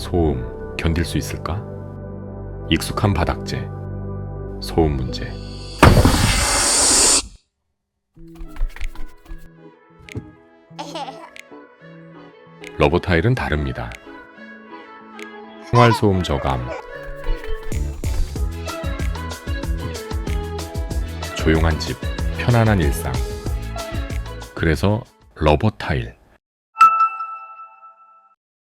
소음 견딜 수 있을까? 익숙한 바닥재, 소음 문제. 러버 타일은 다릅니다. 생활 소음 저감, 조용한 집, 편안한 일상. 그래서 러버 타일.